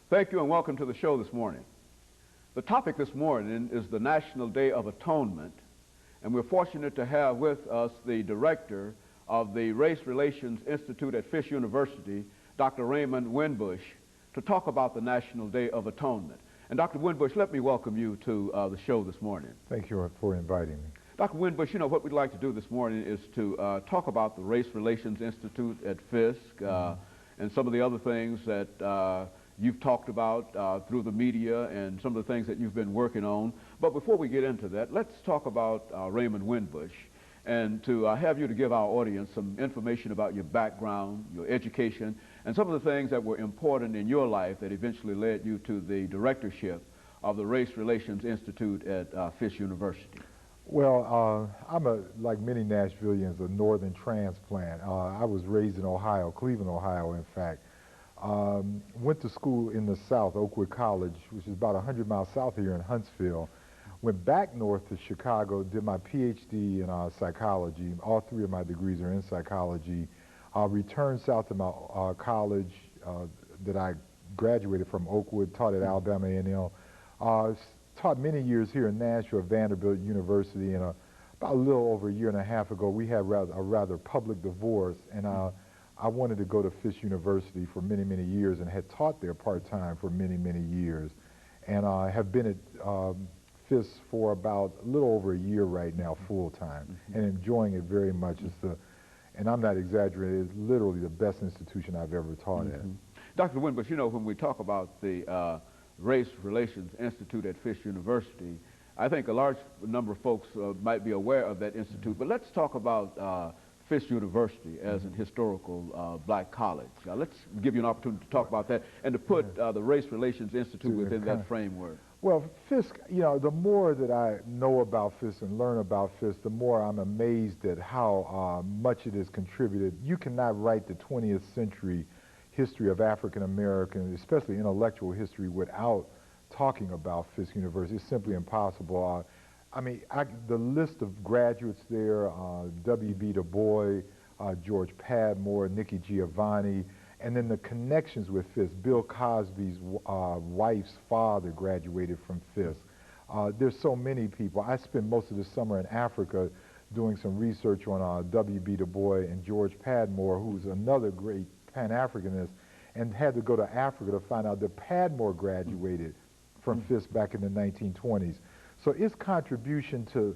Thank you and welcome to the show this morning. The topic this morning is the National Day of Atonement, and we're fortunate to have with us the director of the Race Relations Institute at Fisk University, Dr. RWinbush, to talk about the National Day of Atonement. And Dr. RWinbush, let me welcome you to the show this morning. Thank you for inviting me. Dr. RWinbush, you know, what we'd like to do this morning is to talk about the Race Relations Institute at Fisk and some of the other things that you've talked about through the media and some of the things that you've been working on. But before we get into that, let's talk about RWinbush and to have you to give our audience some information about your background, your education, and some of the things that were important in your life that eventually led you to the directorship of the Race Relations Institute at Fisk University. Well, I'm like many Nashvillians, a northern transplant. I was raised in Ohio, Cleveland, Ohio, in fact. Went to school in the South, Oakwood College, which is about 100 miles south of here in Huntsville. Went back north to Chicago, did my PhD in psychology. All three of my degrees are in psychology. Returned south to my college that I graduated from, Oakwood, taught at Alabama A&M. Taught many years here in Nashville, Vanderbilt University, and about a little over a year and a half ago, we had a rather public divorce, and I wanted to go to Fisk University for many, many years and had taught there part-time for many, many years. And I have been at Fisk for about a little over a year right now, full-time, and enjoying it very much. And I'm not exaggerating, it's literally the best institution I've ever taught at. Dr. RWinbush, you know, when we talk about the Race Relations Institute at Fisk University, I think a large number of folks might be aware of that institute, but let's talk about Fisk University as an historical black college. Let's give you an opportunity to talk about that and to put the Race Relations Institute within that framework. Well, Fisk, you know, the more that I know about Fisk and learn about Fisk, the more I'm amazed at how much it has contributed. You cannot write the 20th century history of African American, especially intellectual history, without talking about Fisk University. It's simply impossible. I mean, the list of graduates there, W.B. Du Bois, George Padmore, Nikki Giovanni, and then the connections with Fisk. Bill Cosby's wife's father graduated from Fisk. There's so many people. I spent most of the summer in Africa doing some research on W.B. Du Bois and George Padmore, who's another great Pan-Africanist, and had to go to Africa to find out that Padmore graduated from Fisk back in the 1920s. So its contribution to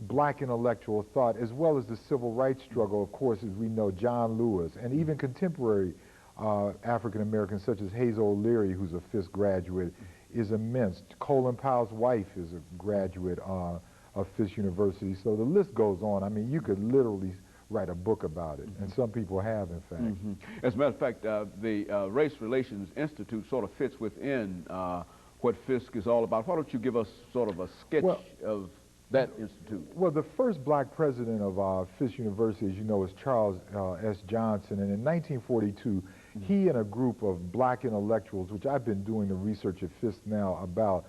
black intellectual thought, as well as the civil rights struggle, of course, as we know, John Lewis, and even contemporary African Americans such as Hazel O'Leary, who's a Fisk graduate, is immense. Colin Powell's wife is a graduate of Fisk University. So the list goes on. I mean, you could literally write a book about it, and some people have, in fact. As a matter of fact, the Race Relations Institute sort of fits within what Fisk is all about. Why don't you give us sort of a sketch of that institute? Well, the first black president of Fisk University, as you know, is Charles S. Johnson, and in 1942, he and a group of black intellectuals, which I've been doing the research at Fisk now about,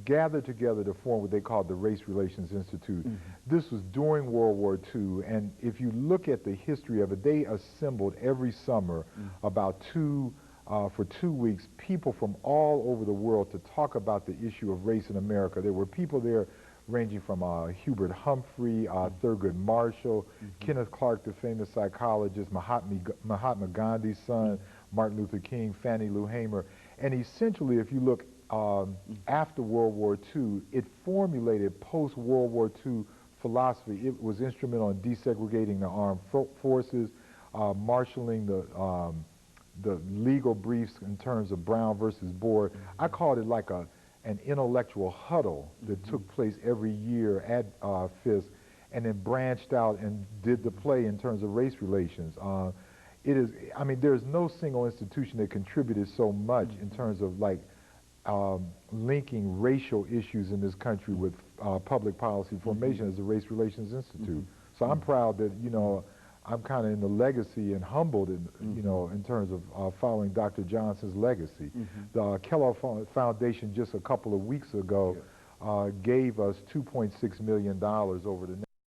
gathered together to form what they called the Race Relations Institute. This was during World War II, and if you look at the history of it, they assembled every summer about for 2 weeks, people from all over the world to talk about the issue of race in America. There were people there ranging from Hubert Humphrey, Thurgood Marshall, Kenneth Clark, the famous psychologist, Mahatma Gandhi's son, Martin Luther King, Fannie Lou Hamer. And essentially, if you look after World War II, it formulated post-World War II philosophy. It was instrumental in desegregating the armed forces, marshaling the legal briefs in terms of Brown versus Board. I called it like an intellectual huddle that took place every year at Fisk, and then branched out and did the play in terms of race relations. I mean, there's no single institution that contributed so much in terms of like linking racial issues in this country with public policy formation as the Race Relations Institute. So I'm proud that, you know, I'm kind of in the legacy and humbled, in, you know, in terms of following Dr. Johnson's legacy. The Kellogg Foundation just a couple of weeks ago gave us $2.6 million over the